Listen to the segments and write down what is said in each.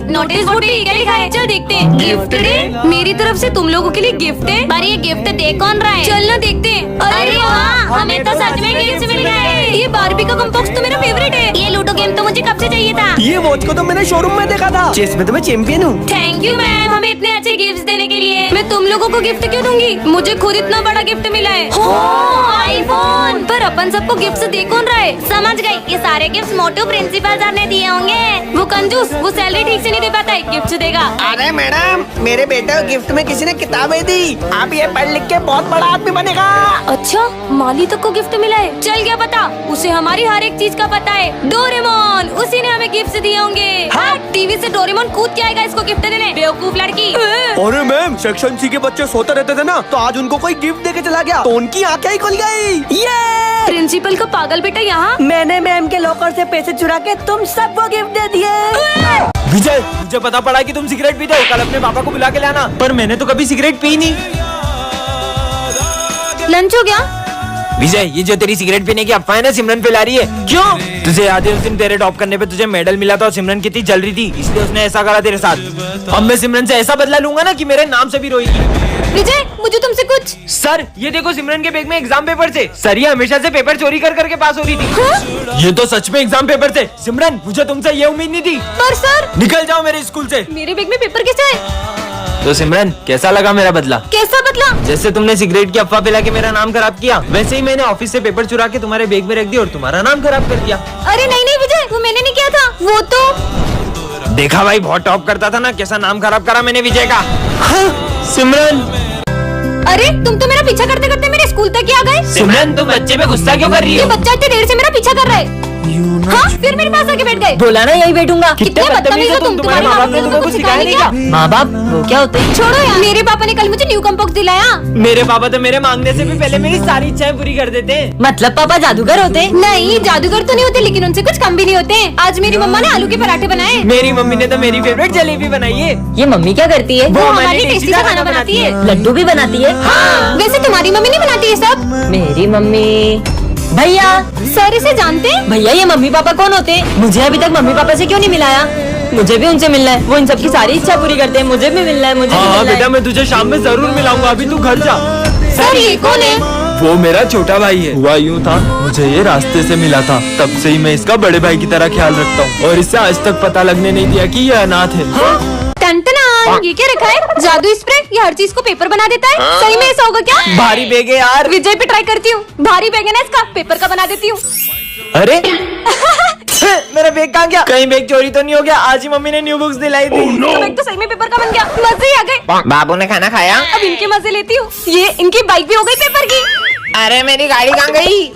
Notice board पे क्या लिखा है? चल देखते हैं। गिफ्ट डे मेरी तरफ से तुम लोगों के लिए गिफ्ट है। पर ये गिफ्ट दे कौन रहा है? चलना देखते हैं। अरे वाह, हमें तो सच में गिफ्ट मिल गए। ये बारबी का कॉम्बॉक्स तो मेरा फेवरेट है। ये लूडो गेम तो मुझे कब से चाहिए था। ये वॉच को तो मैंने शोरूम में देखा था। चेस में तो मैं चैंपियन हूँ। थैंक यू मैम, हमें इतने अच्छे गिफ्ट देने के लिए। मैं तुम लोगों को गिफ्ट क्यों दूंगी? मुझे खुद इतना बड़ा गिफ्ट मिला है, आईफोन। पर अपन सबको गिफ्ट दे कौन रहा है? समझ गई, ये सारे गिफ्ट मोटू प्रिंसिपल सर ने दिए होंगे। वो कंजूस, वो सैलरी ठीक से नहीं दे पाता है, गिफ्ट देगा। अरे मैडम, मेरे बेटे को गिफ्ट में किसी ने किताबें दी। आप ये पढ़ लिख के बहुत बड़ा आदमी बनेगा। अच्छा, माली तक को गिफ्ट मिला है। चल गया पता, उसे हमारी हर एक चीज का पता है। डोरेमोन, उसी ने हमें गिफ्ट दिए होंगे। हाँ, टीवी से डोरेमोन कूद के आएगा इसको गिफ्ट देने। बेवकूफ लड़की। अरे मैम, सेक्शन सी के बच्चे सोते रहते थे ना, तो आज उनको कोई गिफ्ट देके चला गया तो उनकी आंखें ही खुल गई। ये प्रिंसिपल का पागल बेटा यहाँ। मैंने मैम के लॉकर से पैसे चुरा के तुम सबको गिफ्ट दे दिए। विजय, मुझे पता पड़ा कि तुम सिगरेट पीते हो। कल अपने पापा को बुला के लाना। पर मैंने तो कभी सिगरेट पी नहीं। लंच हो गया? विजय, ये जो तेरी सिगरेट पीने की अफवाह है ना, सिमरन फैला रही है। क्यों? तुझे याद है उस दिन तेरे टॉप करने पे तुझे मेडल मिला था और सिमरन कितनी जल रही थी, इसलिए उसने ऐसा करा तेरे साथ। अब मैं सिमरन से ऐसा बदला लूंगा ना कि मेरे नाम से भी रोएगी। विजय, मुझे तुमसे कुछ। सर, ये देखो सिमरन के बैग में एग्जाम पेपर थे। सर, ये हमेशा से पेपर चोरी कर करके पास हो रही थी। हाँ? ये तो सच में एग्जाम पेपर थे। सिमरन, मुझे तुमसे ये उम्मीद नहीं थी। पर सर, निकल जाओ मेरे स्कूल से। मेरे बैग में पेपर कैसे है? तो सिमरन, कैसा लगा मेरा बदला? कैसा बदला? जैसे तुमने सिगरेट की अफवाह फैला के मेरा नाम खराब किया, वैसे ही मैंने ऑफिस से पेपर चुरा के तुम्हारे बैग में रख दिया और तुम्हारा नाम खराब कर दिया। अरे नहीं नहीं विजय, वो मैंने नहीं किया था। वो तो देखा भाई, बहुत टॉप करता था ना, कैसा नाम खराब करा मैंने विजय का। हाँ, सिमरन। अरे तुम तो मेरा पीछा करते करते मेरे स्कूल तक ही आ गए। सिमरन, तुम बच्चे पे गुस्सा क्यों कर रही ये हो? बच्चा इतनी देर से मेरा पीछा कर रहा है। हाँ, फिर मेरे पास आके बैठ गए। बोला ना यही बैठूंगा। कितने बदतमीज हो तुम। तुम्हारे माँ बाप ने तुमको कुछ सिखाया नहीं क्या? माँ बाप वो क्या होते हैं? छोड़ो यार, मेरे पापा ने कल मुझे न्यू कॉम्बॉक्स दिलाया। मेरे पापा तो मेरे मांगने से भी पहले मेरी सारी इच्छाएं पूरी कर देते हैं। मतलब पापा जादूगर होते हैं? नहीं, जादूगर तो नहीं होते, लेकिन उनसे कुछ कम भी नहीं होते। आज मेरी मम्मा ने आलू के पराठे बनाए। मेरी मम्मी ने तो मेरी फेवरेट जलेबी बनाई है। ये मम्मी क्या करती है? वो हमारी टेस्टी सा खाना बनाती है। लड्डू भी बनाती है? हाँ। वैसे तुम्हारी मम्मी नहीं बनाती है सब? मेरी मम्मी। भैया, सर इसे जानते हैं? भैया ये मम्मी पापा कौन होते हैं? मुझे अभी तक मम्मी पापा से क्यों नहीं मिलाया? मुझे भी उनसे मिलना है। वो इन सबकी सारी इच्छा पूरी करते हैं। मुझे भी मिलना है। मुझे भी हाँ मिलना बेटा, है। मैं तुझे शाम में जरूर मिलाऊंगा। अभी तू घर जा। सर ये कौन है? वो मेरा छोटा भाई है। हुआ यूँ था, मुझे ये रास्ते से मिला था, तब से ही मैं इसका बड़े भाई की तरह ख्याल रखता हूँ और इससे आज तक पता लगने नहीं दिया कि ये अनाथ है। टन-टनान, ये क्या रखा है? जादू स्प्रे। ये हर चीज को पेपर बना देता है। सही में ऐसा होगा क्या? भारी बैग है यार। विजय पे ट्राई करती हूँ। भारी बैग है ना इसका, पेपर का बना देती हूँ। अरे मेरा बैग कहाँ गया? कहीं बैग चोरी तो नहीं हो गया? आज ही मम्मी ने न्यू बुक्स दिलाई थी। तो बैग तो सही में पेपर का बन गया। मजे ही आ गए। बाबू ने खाना खाया? अब इनके मजे लेती हूँ। ये इनकी बाइक भी हो गई पेपर की। अरे मेरी गाड़ी कहाँ गई?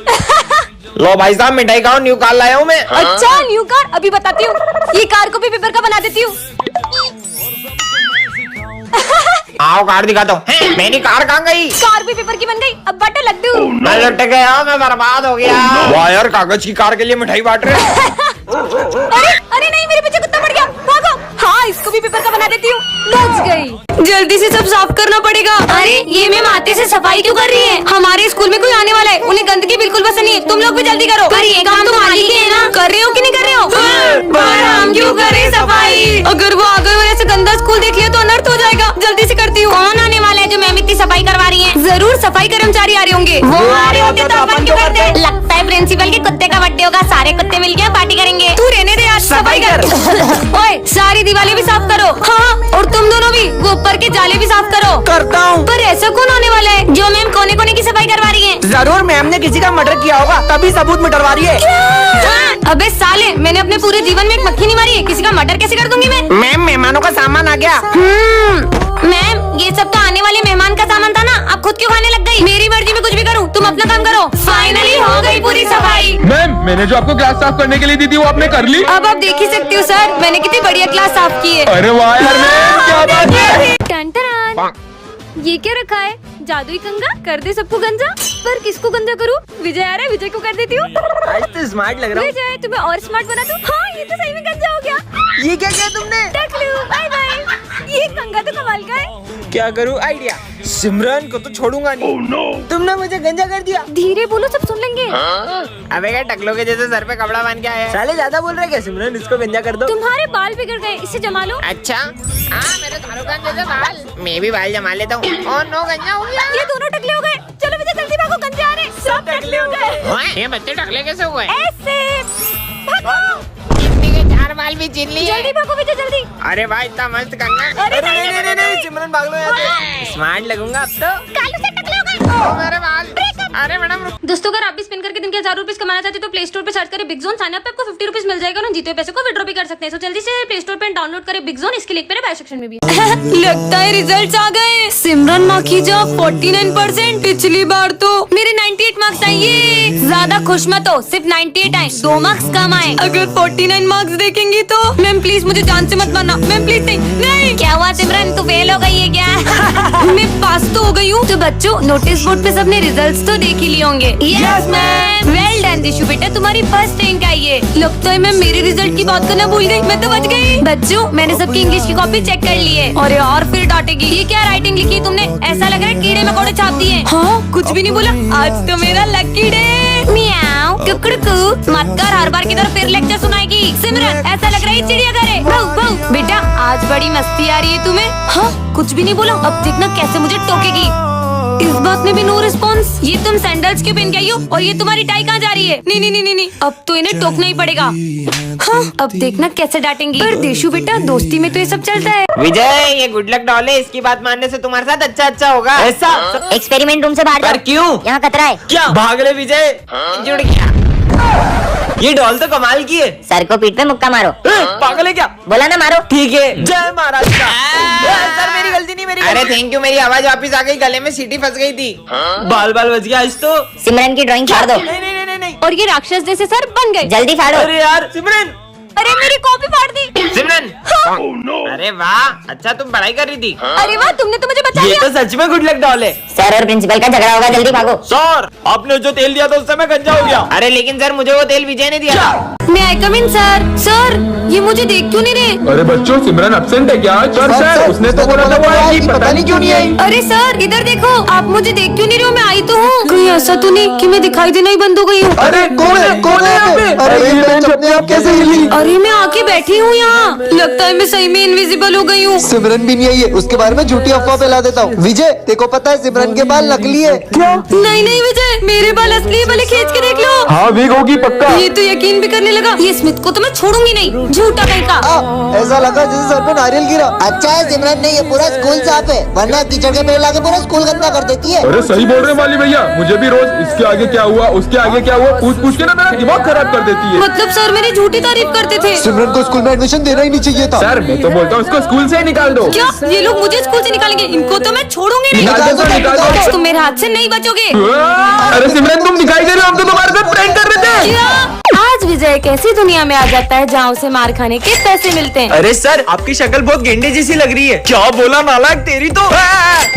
लो भाई साहब, मिठाई खाओ, न्यू कार लाया हूँ मैं। अच्छा, न्यू कार, अभी बताती हूँ। ये कार को भी पेपर का बना देती हूँ। आओ कार दिखाता हूँ। मेरी कार कहाँ गई? कार भी पेपर की बन गई। अब बाटा लड्डू। मैं लुट गया, मैं बर्बाद हो गया। वाह यार, कागज की कार के लिए मिठाई बांट रहे हैं। अरे नहीं, मेरे पीछे कुत्ता पड़ गया। भागो। हाँ, इसको भी पेपर का बना देती हूँ। बच गई। जल्दी से सब साफ करना पड़ेगा। अरे ये मैम आते से सफाई क्यों कर रही है? हमारे स्कूल में कोई आने वाला है, उन्हें गंदगी बिल्कुल पसंद नहीं है। तुम लोग भी जल्दी करो। पर ये काम तो मालिक ही है ना। कर रहे हो कि नहीं कर रहे हो? पर हम क्यों करें सफाई? अगर वो आगे वजह से गंदा स्कूल देख लिया तो अनर्थ हो जाएगा। जल्दी से करती हूँ। कौन आने वाला है जो मैम इतनी सफाई करवा रही है? जरूर सफाई कर्मचारी आ रहे होंगे। वो आ रहे होते तो अपन क्यों करते? लगता है प्रिंसिपल के कुत्ते का बर्थडे होगा। सारे कुत्ते मिलके पार्टी करेंगे। तू रहने दे यार, सफाई कर। ओए, सारी दीवारें भी साफ करो। हाँ, और तुम दोनों भी वो ऊपर के जाले भी साफ करो। करता हूँ। पर ऐसा कौन आने वाला है जो मैम कोने कोने की सफाई करवा रही है? जरूर मैम ने किसी का मर्डर किया होगा, तभी सबूत मिटवा रही है। हाँ, अबे साले, मैंने अपने पूरे जीवन में एक मक्खी नहीं मारी है। किसी का मर्डर कैसे कर दूंगी मैं? मैम, मेहमानों का सामान आ गया। मैम, ये सब तो आने वाले मेहमान का सामान था ना, आप खुद क्यों खाने लग गई? मेरी मर्जी में कुछ भी करूँ, तुम अपना काम करो। फाइनली हो गई पूरी सफाई। मैम, मैंने जो आपको क्लास साफ करने के लिए दी थी वो आपने कर ली? अब आप देख ही सकती हो सर, मैंने कितनी बढ़िया क्लास साफ की है। अरे वाह यार मैम, क्या बात है। टन-टनान। ये क्या रखा है? जादुई कंघा। कर दे सबको गंजा। पर किसको गंजा करूँ? विजय आ रहा है, विजय को कर देती हूँ। आज तो स्मार्ट लग रहा हूँ। विजय, तुम्हें और स्मार्ट बना दूँ। हाँ, ये तो सही में गंजा हो गया। ये क्या किया तुमने? टकलू, बाय बाय। ये कंघा तो कमाल का है। क्या करूँ? आइडिया। सिमरन को तो छोड़ूंगा नहीं। तुमने मुझे गंजा कर दिया। धीरे बोलो, सब सुन लेंगे। अबे क्या टकलों के जैसे सर पे कपड़ा बांध के आया है? साले ज्यादा बोल रहे क्या? सिमरन इसको गंजा कर दो। तुम्हारे बाल बिगड़ गए, इसे जमा लो। अच्छा हाँ, मेरे शाहरुख खान जैसे बाल। मैं भी बाल जमा लेता हूँ। और नो गंजा हो गया। ये दोनों टकले हो गए। चलो विजय जल्दी भागो, गंजे आ रहे। सब टकले हो गए। ये बच्चे टकले कैसे हुए? ऐसे भागो, चिमनी के 4 बाल भी चिन लिए। जल्दी भागो विजय जल्दी। अरे भाई इतना मस्त कंगा। अरे नहीं, सिमरन भाग लो यहाँ से। स्मार्ट लगूंगा अब तो। कालू से टकले हो गए। ओ मेरे बाल। अरे मैडम दोस्तों, अगर आप भी स्पिन करके दिन के 1000 रुपीज कमाना चाहते हैं तो प्ले स्टोर पे सर्च करें बिग जोन। साइन अप पे आपको 50 रुपीज मिल जाएगा और जीते हुए पैसे को विड्रॉ भी कर सकते हैं। तो जल्दी से प्ले स्टोर पे डाउनलोड करें बिग जोन। इसके लिंक मेरे बायो सेक्शन में भी है। लगता है रिजल्ट्स आ गए। सिमरन माखीजा 49%। पिछली बार तो मेरे 98 मार्क्स आए। ये ज्यादा खुश मत हो, सिर्फ 98 आए, 2 मार्क्स कम आए। अगर 49 मार्क्स देखेंगी तो मैम प्लीज मुझे जान से मत मारना। मैम प्लीज नहीं। क्या हुआ सिमरन, तू फेल हो गई है क्या? मैं पास तो हो गई हूँ। तो बच्चों, नोटिस बोर्ड पे सबने रिजल्ट्स तो देख ही लिए होंगे। Yes ma'am. वेल डन दिशु बेटा, तुम्हारी फर्स्ट रैंक आई है। लगता है मैं मेरे रिजल्ट की बात करना भूल गई। मैं तो बच गई। बच्चों, मैंने सबकी इंग्लिश की कॉपी चेक कर ली है। और यार फिर डांटेगी। ये क्या राइटिंग लिखी है तुमने? ऐसा लग रहा है कीड़े मकोड़े छाप दिए। हाँ, कुछ भी नहीं बोला। आज तो मेरा लकी डे। मियाओ कुकड़कू मत कर, हर बार की तरह फिर लेक्चर सुनाएगी। सिमरन, ऐसा लग रहा है चिड़ियाघर है। भाऊ भाऊ बेटा, आज बड़ी मस्ती आ रही है तुम्हें। हाँ, कुछ भी नहीं बोला। अब देखना कैसे मुझे टोकेगी। इस बात में भी नो रिस्पॉन्स। ये तुम सैंडल्स क्यों पहन के आई हो? और ये तुम्हारी टाई कहाँ जा रही है? नहीं नहीं नहीं नहीं, अब तो इन्हें टोकना ही पड़ेगा। हाँ, अब देखना कैसे डांटेंगी। पर देशु बेटा, दोस्ती में तो ये सब चलता है। विजय, ये गुड लक डॉल है। इसकी बात मानने से तुम्हारे साथ अच्छा होगा। ऐसा एक्सपेरिमेंट रूम से बाहर पर जाओ। क्यों? यहाँ खतरा है। क्या भाग ले विजय? जुड़ गया। ये डॉल तो कमाल की है। सर को पीठ पे मुक्का मारो। पागल है क्या? बोला ना मारो। ठीक है, जय महाराज का। सर मेरी गलती नहीं, मेरी अरे थैंक यू। मेरी आवाज वापस आ गई, गले में सीटी फंस गई थी। बाल बच गया आज तो। सिमरन की ड्राइंग फाड़ दो। नहीं। और ये राक्षस जैसे सर बन गए। जल्दी फाड़ो। अरे यार सिमरन। अरे मेरी कॉपी फाड़ दी। सिमरन। अरे वाह, अच्छा तुम पढ़ाई कर रही थी। अरे वाह, तुमने तो मुझे बचा ये लिया। तो सच में गुड लक डॉल है। सर और प्रिंसिपल का झगड़ा होगा, जल्दी भागो। सर, आपने जो तेल दिया था उससे मैं गंजा हो गया। अरे लेकिन सर, मुझे वो तेल विजय ने दिया था। मैं आई कम इन सर। सर, ये मुझे देख क्यों नहीं रहे? अरे बच्चों, सिमरन एब्सेंट है क्या? सर उसने तो बोला था वो आएगी, पता नहीं क्यों नहीं आई। अरे सर, इधर देखो। आप मुझे देख क्यों नहीं रहे हो? मैं आई तो हूँ। कहीं ऐसा तो नहीं कि मैं दिखाई देना ही बंद हो गई हूँ? अरे कौन है यहाँ पे? अरे ये बेंच अपने आप कैसे हिली? अरे मैं आके बैठी हूँ यहाँ। लगता है मैं सही में इनविजिबल हो गई हूँ। सिमरन भी नहीं आई है, उसके बारे में झूठी अफवाह फैला देता हूँ। विजय, तेको पता है सिमरन के बाल नकली है। क्या? नहीं विजय, मेरे बाल असली है। भले खींच के देख लो। हाँ वीक होगी पक्का। ये तो यकीन भी करने लगा। ये स्मिथ को तो मैं छोड़ूंगी नहीं। झूठा कहीं का। ऐसा लगा जैसे सर पे नारियल गिरा। अच्छा है सिमरन नहीं, ये पूरा स्कूल साफ है, वरना कीचड़ के पेड़ लाके पूरा स्कूल गंदा कर देती है। अरे सही बोल रहे वाली भैया, मुझे भी रोज इसके आगे क्या हुआ, उसके आगे क्या हुआ पूछ के ना मेरा दिमाग खराब कर देती है। मतलब सर मेरी झूठी तारीफ करते थे। सिमरन को स्कूल में एडमिशन देना ही नहीं चाहिए था। सर मैं तो बोलता हूँ इसको स्कूल से ही निकाल दो। क्या? ये लोग मुझे स्कूल से निकालेंगे? इनको तो मैं छोड़ूंगी नहीं। निकाल दो। तुम मेरे हाथ से नहीं बचोगे। अरे सिमरन तुम दिखाई दे रहे हो, हम तो तुम्हारे साथ प्रैंक कर रहे थे। क्या? आज विजय एक ऐसी दुनिया में आ जाता है जहाँ उसे मार खाने के पैसे मिलते हैं। अरे सर, आपकी शक्ल बहुत गेंडे जैसी लग रही है। क्या बोला नालायक, तेरी तो।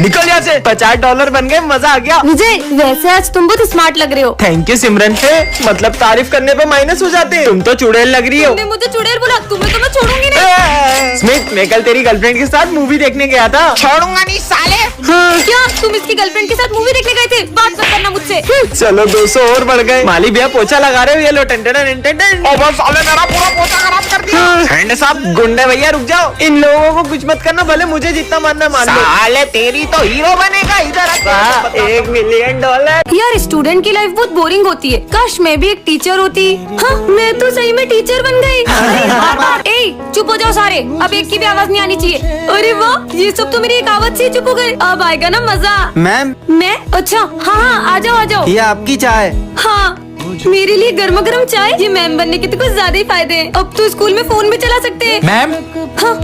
निकल यहाँ से। $50 बन गए, मजा आ गया। विजय, वैसे आज तुम बहुत स्मार्ट लग रहे हो। थैंक यू सिमरन से, मतलब तारीफ करने पे माइनस हो जाते हैं। तुम तो चुड़ैल लग रही हो। तुमने मुझे चुड़ैल बोला, तुम्हें तो मैं छोड़ूंगी नहीं। स्मिथ, मैं कल तेरी गर्लफ्रेंड के साथ मूवी देखने गया था। छोड़ूंगा नहीं साले। क्या? तुम इसकी गर्लफ्रेंड के साथ मूवी देखने गए थे? बात मत करना मुझसे। चलो 200 और बढ़ गए। माली भैया पोछा लगा रहे हो, ये लो साले मेरा पूरा पोछा खराब कर दिया। हैंड साहब, गुंडे भैया रुक जाओ। इन लोगों को कुछ मत करना, भले मुझे जितना मानना मान लो। साले तेरी तो हीरो बनेगा। इधर $1 मिलियन। यार, स्टूडेंट की लाइफ बहुत बोरिंग होती है। काश मैं भी एक टीचर होती। हाँ, मैं तो सही में टीचर बन गई। ए, चुप हो जाओ सारे। अब एक की भी आवाज नहीं आनी चाहिए। अरे वाह, ये सब तो मेरी एक आवाज से चुप हो गए। अब आएगा ना मजा। मैम, मैं? अच्छा, हाँ, आ जाओ। ये आपकी चाय। हाँ, मेरे लिए गर्मा गर्म चाय। ये मैम बनने के तो कुछ ज्यादा ही फायदे हैं। अब तो स्कूल में फोन भी चला सकते हैं। मैम, हाँ,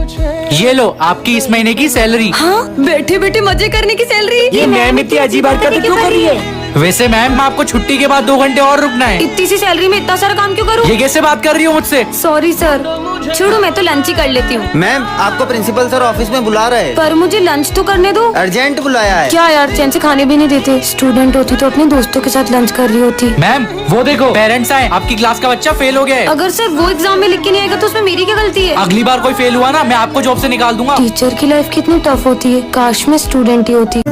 ये लो आपकी इस महीने की सैलरी। हाँ, बैठे बैठे मजे करने की सैलरी। ये मैम इतनी अजीब हरकतें क्यों कर रही है? वैसे मैम, आपको छुट्टी के बाद 2 घंटे और रुकना है। इतनी सी सैलरी में इतना सारा काम क्यों करूँ? ये कैसे बात कर रही हो मुझसे? Sorry sir. छोड़ो, मैं तो लंच ही कर लेती हूँ। मैम आपको प्रिंसिपल सर ऑफिस में बुला रहे हैं। पर मुझे लंच तो करने दो। अर्जेंट बुलाया है। क्या यार, चैन से खाने भी नहीं देते। स्टूडेंट होती तो अपने दोस्तों के साथ लंच कर रही होती। मैम वो देखो, पेरेंट्स आए, आपकी क्लास का बच्चा फेल हो गया है। अगर सर वो एग्जाम में लिख के नहीं आएगा तो उसमें मेरी क्या गलती है? अगली बार कोई फेल हुआ ना, मैं आपको जॉब से निकाल दूंगा। टीचर की लाइफ कितनी टफ होती है, काश मैं स्टूडेंट ही होती।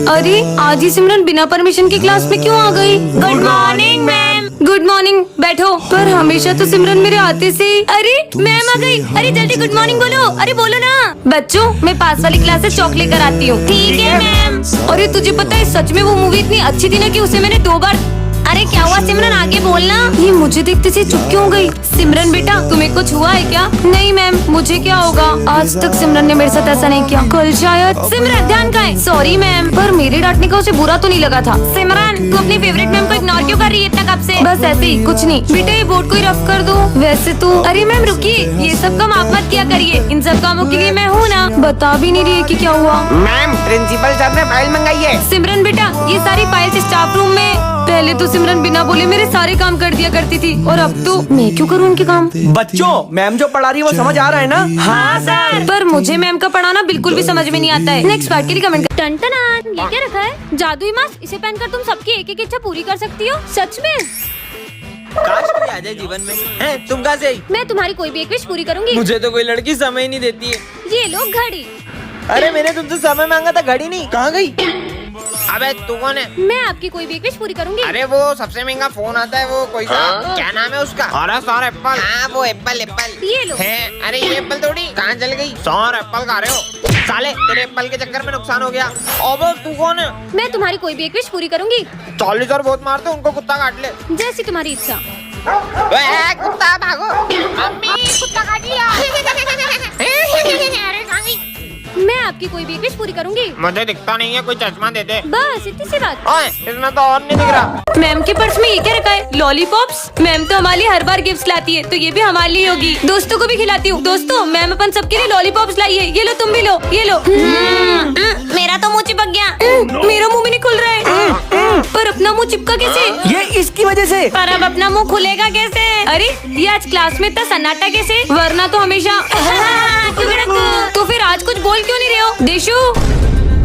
अरे आज ही सिमरन बिना परमिशन की क्लास में क्यों आ गई? Good morning ma'am. Good morning, बैठो। पर हमेशा तो सिमरन मेरे आते से। अरे मैम आ गई। अरे जल्दी गुड मॉर्निंग बोलो। अरे बोलो ना। बच्चों, मैं पास वाली क्लास से चॉक लेकर आती हूँ। ठीक है मैम। अरे तुझे पता है सच में वो मूवी इतनी अच्छी थी ना कि उसे मैंने 2 बार। अरे क्या हुआ सिमरन, आगे बोलना। ये मुझे देखते से चुप क्यों गई? सिमरन बेटा, तुम्हें कुछ हुआ है क्या? नहीं मैम, मुझे क्या होगा? आज तक सिमरन ने मेरे साथ ऐसा नहीं किया, कल शायद। सिमरन ध्यान कहाँ है? Sorry ma'am. पर मेरे डांटने का उसे बुरा तो नहीं लगा था। सिमरन, तू अपनी फेवरेट मैम को इग्नोर क्यों कर रही है इतना कब से? बस ऐसे ही, कुछ नहीं। बेटा ये बोर्ड को ही रफ कर दो। वैसे तो। अरे मैम रुकिए, ये सब काम आप मत किया करिए। इन सब कामों के लिए मैं हूँ ना। बता भी नहीं रही है कि क्या हुआ। मैम प्रिंसिपल सर ने फाइल मंगाई है। सिमरन बेटा, ये सारी फाइल्स स्टाफ रूम में। पहले तो सिमरन बिना बोले मेरे सारे काम कर दिया करती थी, और अब तो मैं क्यों करूँ उनके काम? बच्चों, मैम जो पढ़ा रही है वो समझ आ रहा है ना? हाँ सर। पर मुझे मैम का पढ़ाना बिल्कुल भी समझ में नहीं आता है। नेक्स्ट पार्ट के लिए कमेंट कर। टन ये क्या रखा है? जादुई मास्क। इसे पहनकर तुम सबकी एक एक इच्छा पूरी कर सकती हो। सच में? काश कोई आ जाए जीवन में। हैं, तुम कहाँ से आई? मैं तुम्हारी कोई भी एक विश पूरी करूंगी। मुझे तो कोई लड़की समय ही नहीं देती है। ये लो घड़ी। अरे मैंने तुमसे समय मांगा था, घड़ी नहीं। कहाँ गई? अबे तू कौन है? मैं आपकी कोई भी एक विश पूरी करूंगी। अरे वो सबसे महंगा फोन आता है, वो कोई सा क्या नाम है उसका? अरे सौर एप्पल। हाँ वो एप्पल। ये लो। है। अरे ये एप्पल थोड़ी, कहाँ चल गई? सौर एप्पल खा रहे हो साले, तेरे एप्पल के चक्कर में नुकसान हो गया। अबे तू कौन है? मैं तुम्हारी कोई भी एक विश पूरी करूंगी। 40 और बहुत मारते, उनको कुत्ता काट ले। जैसी तुम्हारी इच्छा। कुत्ता भागो। मम्मी कुत्ता काट लिया। अरे कहाँ गई? मैं आपकी कोई भी एक विश पूरी करूंगी। मुझे दिखता नहीं है, कोई चश्मा दे दे। बस इतनी सी बात। ओए इसमें तो और नहीं दिख रहा। मैम के पर्स में ये क्या रखा है? लॉलीपॉप्स। मैम तो हमारे लिए हर बार गिफ्ट्स लाती है, तो ये भी हमारे लिए होगी। दोस्तों को भी खिलाती हूँ। दोस्तों, मैम अपन सबके लिए लॉलीपॉप्स लाई है। ये लो, तुम भी लो। ये लो। मेरा तो मुंह चिपक गया। मेरा मुंह भी नहीं खुल रहा है। पर अपना मुंह चिपका कैसे? ये इसकी वजह से। पर अब अपना मुंह खुलेगा कैसे? अरे ये आज क्लास में इतना सन्नाटा कैसे? वरना तो हमेशा। तो फिर आज कुछ बोल क्यों नहीं रहे हो? देशु,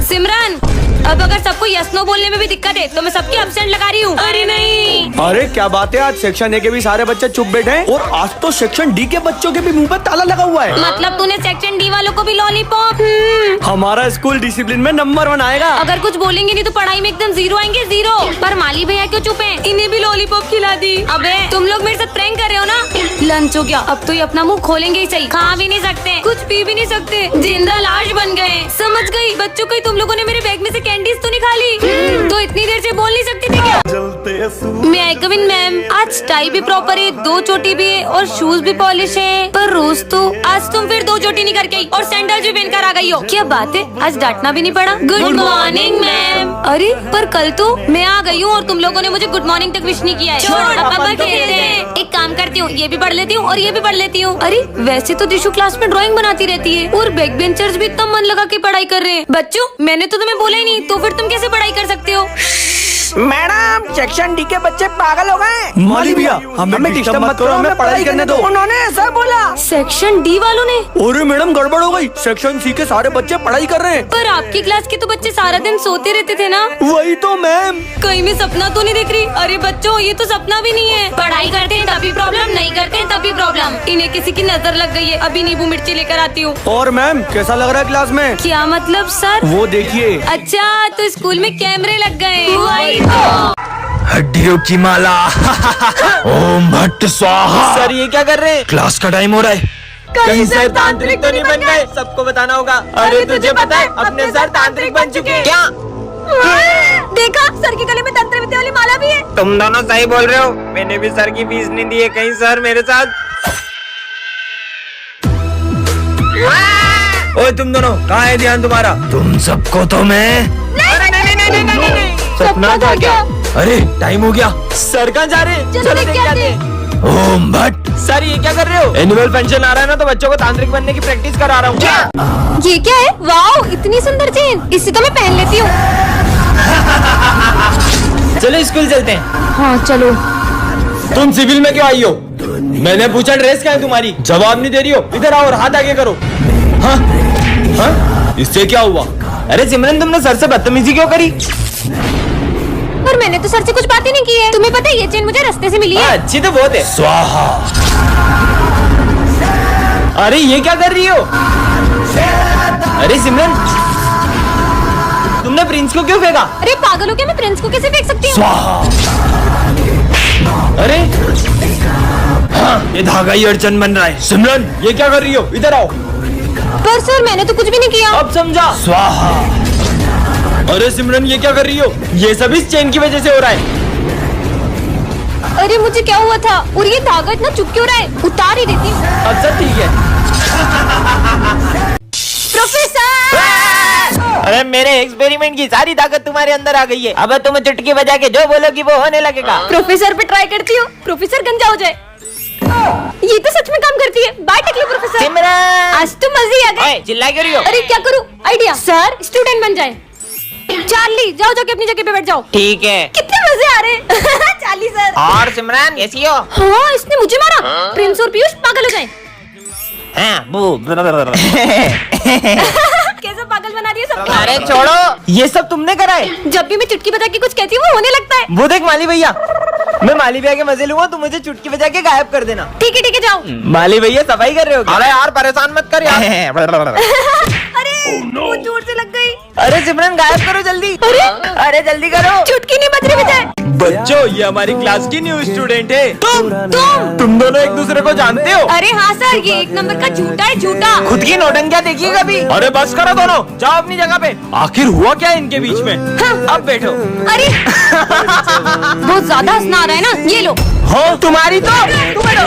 सिमरन, अब अगर सबको यस नो बोलने में भी दिक्कत है तो मैं सबकी एब्सेंट लगा रही हूँ। अरे नहीं। अरे क्या बात है, आज सेक्शन ए के भी सारे बच्चे चुप बैठे हैं और आज तो सेक्शन डी के बच्चों के भी मुंह पर ताला लगा हुआ है। मतलब तूने सेक्शन डी वालों को भी लॉलीपॉप? हमारा स्कूल डिसिप्लिन में नंबर 1 आएगा। अगर कुछ बोलेंगे नहीं तो पढ़ाई में एकदम 0 आएंगे, 0। पर माली भैया क्यों चुप हैं? इन्हें भी लॉलीपॉप खिला दी। अबे तुम लोग मेरे साथ प्रैंक कर रहे हो ना? लंच हो गया, अब तो ये अपना मुंह खोलेंगे ही सही। खा भी नहीं सकते, कुछ पी भी नहीं सकते, जिंदा लाश बन गए। समझ गई बच्चों, कहीं तुम लोगों ने मेरे बैग में से कैंडीज तो नहीं खा ली? तो इतनी देर से बोल नहीं सकती थी क्या? मैं आई कम इन मैम। आज टाई भी प्रॉपर है, 2 चोटी भी है और शूज भी पॉलिश है। पर रोज तो आज तुम फिर 2 चोटी नहीं करके आई और सैंडल भी पहनकर आ गई हो। क्या बात है, आज डांटना भी नहीं पड़ा। Good morning ma'am. अरे पर कल तो मैं आ गई हूँ और तुम लोगों ने मुझे गुड मॉर्निंग तक विश नहीं किया है। पापा खेलते हैं। एक काम करती हूँ, ये भी पढ़ लेती हूँ और ये भी पढ़ लेती हूँ। अरे वैसे तो दिशु क्लास में ड्राइंग बनाती रहती है और बैक बेंचर्स भी इतना मन लगा के पढ़ाई कर रहे हैं। बच्चों, मैंने तो तुम्हें बोला ही नहीं, तो फिर तुम कैसे पढ़ाई कर सकते हो? मैडम, सेक्शन डी के बच्चे पागल हो गए। माली भैया, हमें डिस्टर्ब मत करो, हमें पढ़ाई करने दो। उन्होंने ऐसा बोला। सेक्शन डी वालों ने? अरे मैडम, गड़बड़ हो गई। सेक्शन सी के सारे बच्चे पढ़ाई कर रहे हैं। पर आपकी क्लास के तो बच्चे सारा दिन सोते रहते थे ना? वही तो मैम। कहीं मैं सपना तो नहीं देख रही? अरे बच्चों, ये तो सपना भी नहीं है। पढ़ाई करते हैं तभी प्रॉब्लम, नहीं करते हैं तभी प्रॉब्लम। इन्हें किसी की नजर लग गई है, अभी नींबू मिर्ची लेकर आती हूँ। और मैम, कैसा लग रहा है क्लास में? क्या मतलब सर? वो देखिए। अच्छा, तो स्कूल में कैमरे लग गए। वही तो। हड्डियों की माला। ओम भट्ट स्वाहा। सर ये क्या कर रहे हैं? क्लास का टाइम हो रहा है। कहीं सर तांत्रिक तो नहीं बन गए? सबको बताना होगा। अरे तुझे पता है, अपने सर तांत्रिक बन चुके हैं। क्या? देखा, सर के गले में तंत्र विद्या वाली माला भी है। तुम दोनों सही बोल रहे हो, मैंने भी सर की फीस नहीं दी है, कहीं सर मेरे साथ। ओए तुम दोनों, कहाँ है ध्यान तुम्हारा? तुम सबको तो मैं सपना था क्या? अरे टाइम हो गया, सर कहाँ जा रहे हैं? चलो देख के आते हैं। ओम भट्ट। सर ये क्या कर रहे हो? एनुअल फंक्शन आ रहा है ना, तो बच्चों को तांत्रिक बनने की प्रैक्टिस करा रहा हूँ। क्या? ये क्या है? वाओ, इतनी सुंदर चेन, इसे तो मैं पहन लेती हूँ। चलो स्कूल चलते हैं। हाँ चलो। तुम सिविल में क्यों आई हो? मैंने पूछा ड्रेस क्या है तुम्हारी, जवाब नहीं दे रही हो। इधर आओ और हाथ आगे करो। हाँ हाँ, इससे क्या हुआ? अरे सिमरन, तुमने सर से बदतमीजी क्यों करी? और मैंने तो सर से कुछ बात ही नहीं की है। तुम्हें पता है ये चेन मुझे रास्ते से मिली है। अच्छी तो बहुत है। स्वाहा। अरे ये क्या कर रही हो? अरे सिमरन, तुमने प्रिंस को क्यों फेंका? अरे पागल हो क्या, मैं प्रिंस को कैसे फेंक सकती हूँ? स्वाहा। अरे हाँ, ये धागा ही अड़चन बन रहा है। सिमरन, ये क्या कर रही हो? इधर आओ। पर सर मैंने तो कुछ भी नहीं किया। अब समझा। स्वाहा। अरे सिमरन, ये क्या कर रही हो? ये सब इस चेन की वजह से हो रहा है। अरे मुझे क्या हुआ था? और ये धागा इतना चुप क्यों रहा है? उतार ही देती हूँ। अच्छा ठीक है। प्रोफेसर! अरे मेरे एक्सपेरिमेंट की सारी ताकत तुम्हारे अंदर आ गई है। अब तुम चुटकी बजा के जो बोलोगी वो होने लगेगा। प्रोफेसर पे ट्राई करती हूँ, प्रोफेसर गंजा हो जाए। ये तो सच में काम करती है। Bye टेकली professor. सिमरन, आज तो मजे आ गए। चिल्ला क्यों रही हो? अरे क्या करूँ? आइडिया। सर स्टूडेंट बन जाए। चार्ली जाओ, जाके अपनी जगह पे बैठ जाओ। ठीक है। कितने मजे आ रहे हैं। Charlie sir. और सिमरन कैसी हो? हाँ, इसने मुझे मारा। प्रिंस और पीयूष पागल हो जाए। हाँ, कैसे पागल बना दिया सबको। अरे छोड़ो, ये सब तुमने करा है? जब भी मैं चुटकी बजा के कुछ कहती हूँ वो होने लगता है। वो देख माली भैया, मैं माली भैया के मजे लूंगा, तुम मुझे चुटकी बजा के गायब कर देना। ठीक है जाओ। माली भैया सफाई कर रहे हो क्या? अरे यार परेशान मत कर यार। अरे वो जोर से लग गई। अरे सिमरन, गायब करो जल्दी। अरे जल्दी करो। चुटकी नहीं बज रही बजाए। बच्चों, ये हमारी क्लास की न्यू स्टूडेंट है। तुम दोनों एक दूसरे को जानते हो? अरे हाँ सर, ये एक नंबर का झूठा है, झूठा। खुद की नौटंकियां देखिए कभी। अरे बस करो दोनों, जाओ अपनी जगह पे। आखिर हुआ क्या है इनके बीच में? अब बैठो। अरे बहुत ज्यादा हंसना आ रहा है ना, ये लो। हो तुम्हारी तो।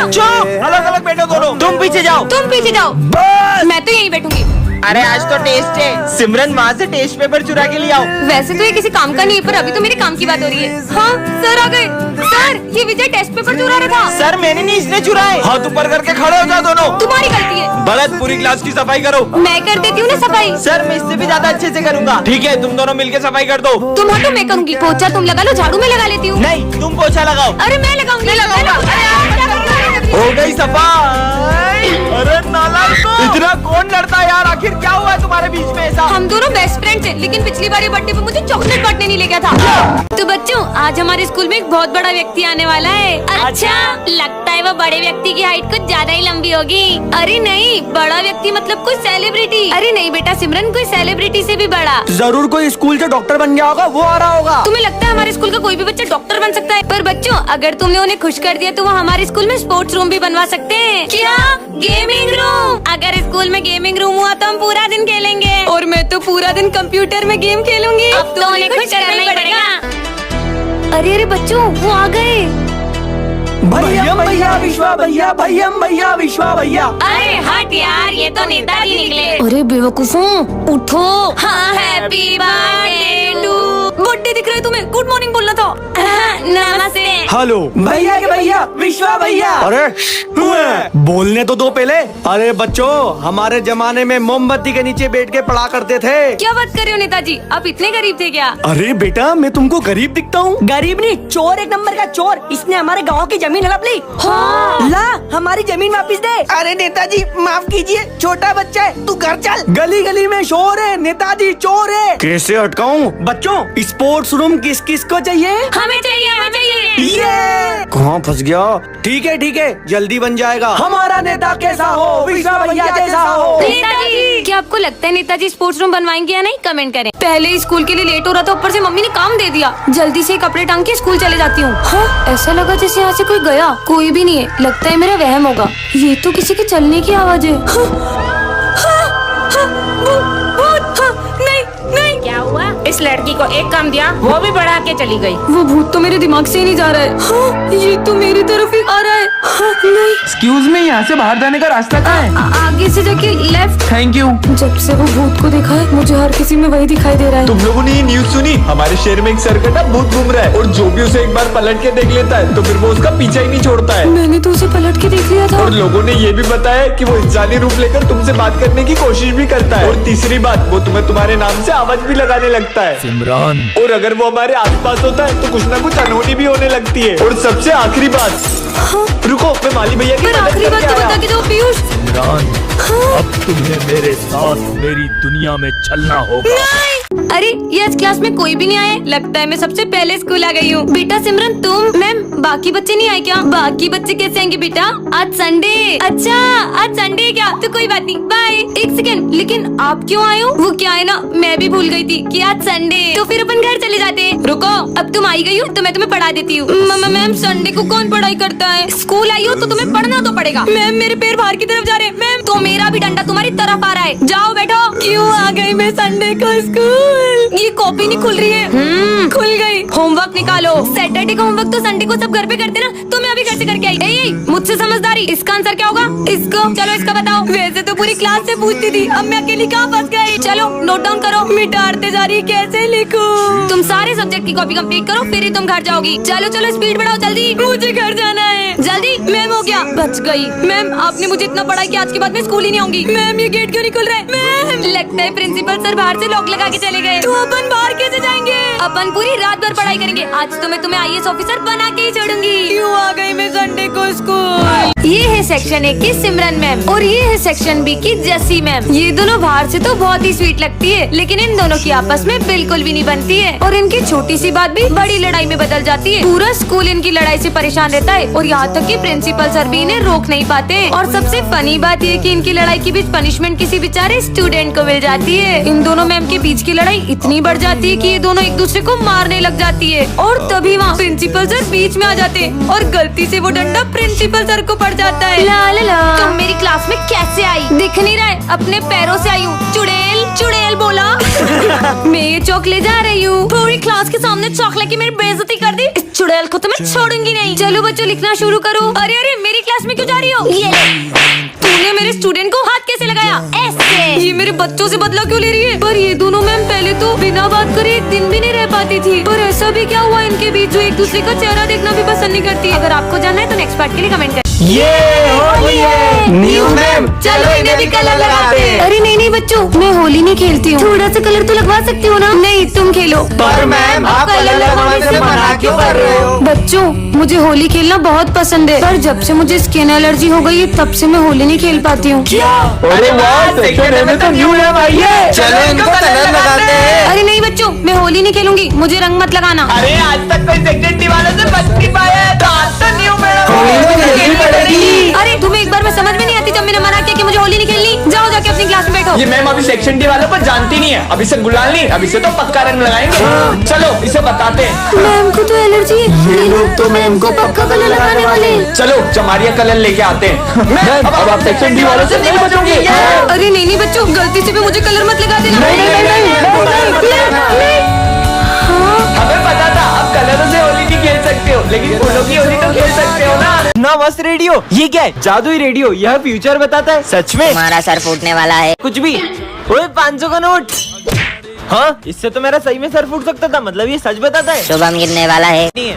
चुप, अलग अलग बैठो दोनों। तुम पीछे जाओ। तुम पीछे जाओ। मैं तो यहीं बैठूंगी। अरे आज तो टेस्ट है। सिमरन, वहाँ से टेस्ट पेपर चुरा के ले आओ। वैसे तो ये किसी काम का नहीं है, पर अभी तो मेरे काम की बात हो रही है। हाँ सर आ गए। सर ये विजय टेस्ट पेपर चुरा रहा था। सर मैंने नहीं, इसने चुराए। हाथ ऊपर करके खड़े हो जाओ दोनों। तुम्हारी गलती है। भरत, पूरी क्लास की सफाई करो। मैं कर देती हूँ ना सफाई। सर मैं इससे भी ज्यादा अच्छे से करूंगा। ठीक है, तुम दोनों मिलके सफाई कर दो। तुम हटो, मैं करूंगी। पोछा तुम लगा लो, झाड़ू मैं लगा लेती हूँ। नहीं, तुम पोछा लगाओ। अरे मैं लगाऊंगी। हो गई सफाई। अरे नालायकों, इतना कौन लड़ता है यार? आखिर क्या हुआ है तुम्हारे बीच में ऐसा? हम दोनों बेस्ट फ्रेंड थे, लेकिन पिछली बार ये बर्थडे पे मुझे चॉकलेट बांटने नहीं ले गया था। तो बच्चों, आज हमारे स्कूल में एक बहुत बड़ा व्यक्ति आने वाला है। अच्छा, लगता है वो बड़े व्यक्ति की हाइट कुछ ज्यादा ही लंबी होगी। अरे नहीं, बड़ा व्यक्ति मतलब कोई सेलिब्रिटी। अरे नहीं बेटा सिमरन, कोई सेलिब्रिटी से भी बड़ा। जरूर कोई स्कूल से डॉक्टर बन गया होगा, वो आ रहा होगा। तुम्हें लगता है हमारे स्कूल का कोई भी बच्चा डॉक्टर बन सकता है? पर बच्चों, अगर तुमने उन्हें खुश कर दिया तो वो हमारे स्कूल में स्पोर्ट्स रूम भी बनवा सकते हैं। क्या? Gaming room? अगर स्कूल में गेमिंग रूम हुआ तो हम पूरा दिन खेलेंगे। और मैं तो पूरा दिन कंप्यूटर में गेम खेलूंगी। अब तो उन्हें खुश करना ही पड़ेगा। अरे बच्चों, वो आ गए। भैया भैया विश्वा भैया, भैया भैया विश्वा भैया। अरे हट यार, ये तो नेताजी निकले। अरे बेवकूफों, उठो। हाँ, हैप्पी बर्थडे टू। बर्थडे दिख रहा है तुम्हें? गुड मॉर्निंग बोलना था। नमस्ते। हेलो भैया के भैया, विश्वा भैया। अरे बोलने तो दो पहले। अरे बच्चों, हमारे जमाने में मोमबत्ती के नीचे बैठ के पढ़ा करते थे। क्या बात कर रहे हो नेताजी? आप इतने गरीब थे क्या? अरे बेटा, मैं तुमको गरीब दिखता हूँ? गरीब नहीं, चोर, एक नंबर का चोर। इसने हमारे गांव की जमीन हड़प ली। हाँ। ला, हमारी जमीन वापिस दे। अरे नेताजी माफ कीजिए, छोटा बच्चा है, तू घर चल। गली गली में शोर है, नेताजी चोर है। कैसे अटकाऊं? बच्चों, स्पोर्ट्स रूम किस किस को चाहिए? हमें चाहिए, हमें चाहिए। ये कहाँ फंस गया? ठीक है, जल्दी बन जाएगा। हमारा नेता कैसा हो? विश्वा भैया जैसा हो। नेताजी, क्या आपको लगता है नेताजी स्पोर्ट्स रूम बनवाएंगे या नहीं? कमेंट करें। पहले ही स्कूल के लिए लेट हो रहा था, ऊपर से मम्मी ने काम दे दिया। जल्दी से कपड़े टांग के स्कूल चले जाती हूँ। हाँ, ऐसा लगा जैसे यहाँ से कोई गया। कोई भी नहीं है, लगता है मेरा वहम होगा। ये तो किसी के चलने की आवाज है। नहीं, क्या हुआ? इस लड़की को एक काम दिया, वो भी बढ़ा के चली गई। वो भूत तो मेरे दिमाग से ही नहीं जा रहा है। हाँ, ये तो मेरी तरफ ही आ रहा है। हाँ, नहीं। एक्सक्यूज मी, यहाँ से बाहर जाने का रास्ता कहाँ है? आगे से जाके लेफ्ट। Thank you. जब से वो भूत को देखा है, मुझे हर किसी में वही दिखाई दे रहा है। तुम लोगों ने ये न्यूज सुनी? हमारे शहर में एक सरकटा भूत घूम रहा है और जो भी उसे एक बार पलट के देख लेता है तो फिर वो उसका पीछा ही नहीं छोड़ता है। मैंने तो उसे पलट के देख लिया था। और लोगों ने ये भी बताया कि वो इंसानी रूप लेकर तुमसे बात करने की कोशिश भी करता है। और तीसरी बात, वो तुम्हें तुम्हारे नाम से आवाज भी लगाने लगता है। है सिमरन। और अगर वो हमारे आसपास होता है तो कुछ ना कुछ अनहोनी भी होने लगती है। और सबसे आखिरी बात, रुको मैं माली भैया की पर मदद आखिरी बात करके तो आया। बता के दो पीयूष। सिमरन, अब तुम्हें मेरे साथ मेरी दुनिया में चलना होगा। अरे ये आज क्लास में कोई भी नहीं आया। लगता है मैं सबसे पहले स्कूल आ गई हूँ। बेटा सिमरन तुम, मैम बाकी बच्चे नहीं आए क्या? बाकी बच्चे कैसे आएंगे बेटा? आज संडे। अच्छा आज संडे है क्या? तो कोई बात नहीं, बाय। एक सेकंड, लेकिन आप क्यों आए हो? वो क्या है ना, मैं भी भूल गई थी कि आज संडे। तो फिर अपन घर चले जाते। रुको, अब तुम आई गई हो तो मैं तुम्हें पढ़ा देती हूँ। मैम संडे को कौन पढ़ाई करता है? स्कूल आई हो तो तुम्हें पढ़ना तो पड़ेगा। मैम मेरे पैर बाहर की तरफ जा रहे हैं। मैम तो मेरा भी डंडा तुम्हारी तरफ आ रहा है। जाओ बैठो। क्यों आ गई मैं संडे को स्कूल? ये कॉपी नहीं खुल रही है। खुल गई। होमवर्क निकालो। सैटरडे का होमवर्क तो संडे को सब घर पे करते ना, तो मैं अभी घर से करके आई। ए, मुझसे समझदारी। इसका आंसर क्या होगा? इसको चलो इसका बताओ। वैसे तो पूरी क्लास से पूछती थी, अब मैं अकेली कहाँ फंस गई। चलो नोट डाउन करो। मिटारते जा रही, कैसे लिखूं? तुम सारे सब्जेक्ट की कॉपी कंप्लीट करो, फिर ही तुम घर जाओगी। चलो चलो स्पीड बढ़ाओ जल्दी, मुझे घर जाना है। जल्दी। मैम हो गया, बच गई। मैम आपने मुझे इतना पढ़ाई कि आज के बाद मैं स्कूल ही नहीं आऊंगी। मैम ये गेट क्यों नहीं खुल रहा है? मैम लगता है प्रिंसिपल सर बाहर से लॉक लगा के चले गए। तो अपन बाहर कैसे जाएंगे? अपन पूरी रात भर पढ़ाई करेंगे। आज तो मैं तुम्हें IAS ऑफिसर बना के ही छोड़ूंगी। क्यों आ गई मैं संडे को स्कूल? ये है सेक्शन A की सिमरन मैम और ये है सेक्शन B की जसी मैम। ये दोनों बाहर से तो बहुत ही स्वीट लगती है, लेकिन इन दोनों की आपस में बिल्कुल भी नहीं बनती है और इनकी छोटी सी बात भी बड़ी लड़ाई में बदल जाती है। पूरा स्कूल इनकी लड़ाई से परेशान रहता है और यहाँ तक कि प्रिंसिपल सर भी इन्हें रोक नहीं पाते। और सबसे फनी बात ये कि इनकी लड़ाई के बीच पनिशमेंट किसी बेचारे स्टूडेंट को मिल जाती है। इन दोनों मैम के बीच की लड़ाई इतनी बढ़ जाती है कि ये दोनों एक दूसरे को मारने लग जाती है और तभी वहाँ प्रिंसिपल सर बीच में आ जाते हैं और गलती से वो डंडा प्रिंसिपल सर को पड़ जाता है। ला ला ला। तुम मेरी क्लास में कैसे आई? दिख नहीं रहा है, अपने पैरों से आई हूँ। चुड़ैल चुड़ैल बोला। मैं ये चौक ले जा रही हूँ। पूरी क्लास के सामने चौक लेके मेरी बेइज्जती कर दी। इस चुड़ैल को तो मैं छोड़ूंगी नहीं। चलो बच्चों लिखना शुरू करो। अरे अरे मेरी क्लास में क्यों जा रही हो? ये तूने मेरे स्टूडेंट को हाथ कैसे लगाया? ऐसे। ये मेरे बच्चों से बदला क्यों ले रही है? पर ये दोनों मैम पहले तो बिना बात करे एक दिन भी नहीं रह पाती थी, पर ऐसा भी क्या हुआ इनके बीच जो एक दूसरे का चेहरा देखना भी पसंद नहीं करती? अगर आपको जानना है तो नेक्स्ट पार्ट के लिए कमेंट करें। न्यू मैम, चलो इन्हें भी कलर लगाते हैं। अरे नहीं नहीं बच्चों, मैं होली नहीं खेलती हूँ। थोड़ा सा कलर तो लगवा सकती हो ना? नहीं तुम खेलो। पर मैम आप कलर लगवाने से मना क्यों कर रहे हो? बच्चों मुझे होली खेलना बहुत पसंद है, पर जब से मुझे स्किन एलर्जी हो गई है तब से मैं होली नहीं खेल पाती हूँ। अरे वाह, सेक्शन A में तो न्यू मैम आई है। चलो इनको कलर लगाते हैं। अरे नहीं बच्चों, मैं होली नहीं खेलूंगी, मुझे रंग मत लगाना। अरे आज तक कोई सेक्शन D वालों से बच नहीं पाया है, तो आज तो न्यू मैडम अरे तुम्हें एक बार में समझ में नहीं आती जब मैंने मना किया कि मुझे होली नहीं खेलनी? जाओ जाके अपनी क्लास में बैठो। ये मैम अभी सेक्शन D वालों पर जानती नहीं है। अभी से गुलाल नहीं, अभी से तो पक्का रंग लगाएंगे। चलो इसे बताते हैं। मैम को तो एलर्जी है। ये लोग तो मैम को पक्का कलर लगाने वाले हैं। चलो चमारिया कलर लेके आते हैं। मैम अब आप सेक्शन D वालों से नहीं बचोगे। अरे नहीं नहीं बच्चों, गलती से भी मुझे कलर मत लगा देना। हमें पता था आप कलरों से होली नहीं खेल सकते हो, लेकिन फूलों की होली तो खेल सकते हो ना। ना मस्त रेडियो। ये क्या है? जादुई रेडियो। यह फ्यूचर बताता है। सच में? तुम्हारा सर फूटने वाला है। कुछ भी। ओए 500 का नोट। हाँ, इससे तो मेरा सही में सर फूट सकता था। मतलब ये सच बताता है? शुभम गिरने वाला है। नहीं है।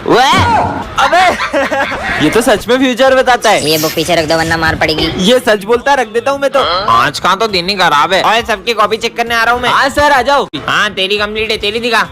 अबे ये तो सच में फ्यूचर बताता है। ये बुक पीछे रख दो वरना मार पड़ेगी। ये सच बोलता रख देता हूँ मैं तो। आज का तो दिन ही खराब है। और सबकी कॉपी चेक करने आ रहा हूँ मैं। हाँ सर आ जाओ। हाँ तेरी कंप्लीट है, तेरी दिखा।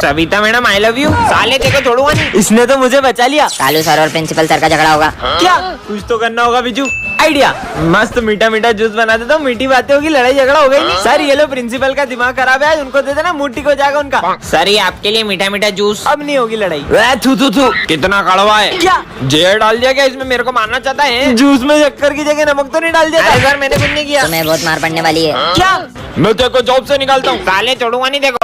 Savita madam I love you. साले तेरे को छोड़ूंगा नहीं। इसने तो मुझे बचा लिया। कालू सर और प्रिंसिपल सर का झगड़ा होगा। क्या? कुछ तो करना होगा बिजू। आइडिया। मस्त मीठा मीठा जूस बना देता हूँ, मीठी बातें होगी, लड़ाई झगड़ा हो गई नहीं। सर ये लो प्रिंसिपल का दिमाग खराब है, उनको दे देना, मुट्ठी को जाएगा उनका। सर ये आपके लिए मीठा मीठा जूस। अब नहीं होगी लड़ाई। थू थू थू, कितना कड़वा है। क्या? जहर डाल दिया क्या इसमें? मेरे को मारना चाहता है? जूस में शक्कर की जगह नमक तो नहीं डाल दिया? अरे सर मैंने कुछ नहीं किया। तुम्हें बहुत मार पड़ने वाली है। क्या? मैं तेरे को जॉब से निकालता हूँ। साले छोड़ूंगा नहीं देखो।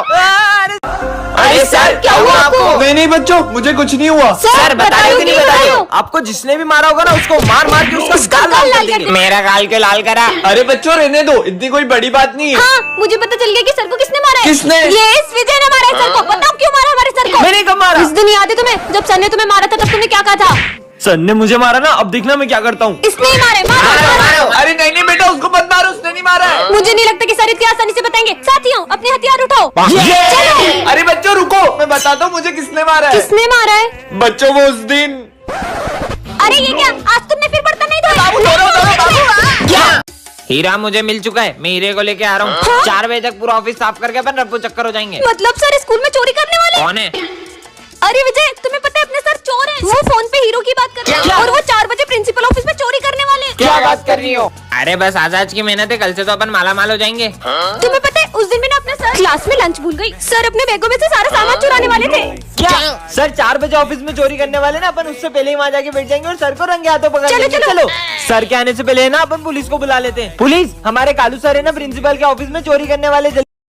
अरे सर क्या हुआ आपको? नहीं नहीं बच्चों, मुझे कुछ नहीं हुआ। सर बता रहे हो कि नहीं बता रहे हो? आपको जिसने भी मारा होगा ना उसको मार मार के उसका गाल लाल कर देंगे। मेरा गाल के लाल करा। अरे बच्चों रहने दो, इतनी कोई बड़ी बात नहीं है। हाँ मुझे पता चल गया कि सर को किसने मारा है। किसने? ये इस विजय ने मारा है सर को। बताओ क्यों मारा हमारे सर को? मैंने कब मारा? इस दिन याद है तुम्हें जब सर ने तुम्हें मारा था तब तुमने क्या कहा था? सर ने मुझे मारा ना, अब देखना मैं क्या करता हूँ। इसने ही मारे। मारो। अरे नहीं नहीं बेटा, उसको मत मारो, उसने नहीं मारा है। मुझे नहीं लगता कि सर इतनी आसानी से बताएंगे। साथियों अपने हथियार उठाओ। चलो। अरे बच्चों रुको, मैं बताता हूँ मुझे किसने मारा है। किसने मारा है? बच्चों वो उस दिन। अरे ये क्या, आज तुमने फिर बर्तन नहीं धोए? क्या? हीरा मुझे मिल चुका है, मैं हीरे को लेके आ रहा हूँ। 4 बजे तक पूरा ऑफिस साफ करके अपन रफ्फू चक्कर हो जाएंगे। मतलब सर स्कूल में चोरी करने वाले? कौन है? अरे विजय, तुम्हें पता है अपने सर चोर हैं। वो फोन पे हीरो की बात कर रहे हैं और वो 4 बजे प्रिंसिपल ऑफिस में चोरी करने वाले हैं। क्या बात कर रही हो? अरे बस आज की मेहनत है, कल से तो अपन माला माल हो जाएंगे। तुम्हें पता है उस दिन मैंने अपना सर क्लास में लंच भूल गई। सर अपने बैगों में से सारा सामान चुराने वाले थे। क्या सर 4 बजे ऑफिस में चोरी करने वाले ना, अपन उससे पहले ही वहाँ जाके बैठ जाएंगे और सर को रंगे हाथों पकड़ लेंगे। चलो सर के आने से पहले ना अपन पुलिस को बुला लेते हैं। पुलिस, हमारे कालू सर है ना प्रिंसिपल के ऑफिस में चोरी करने वाले,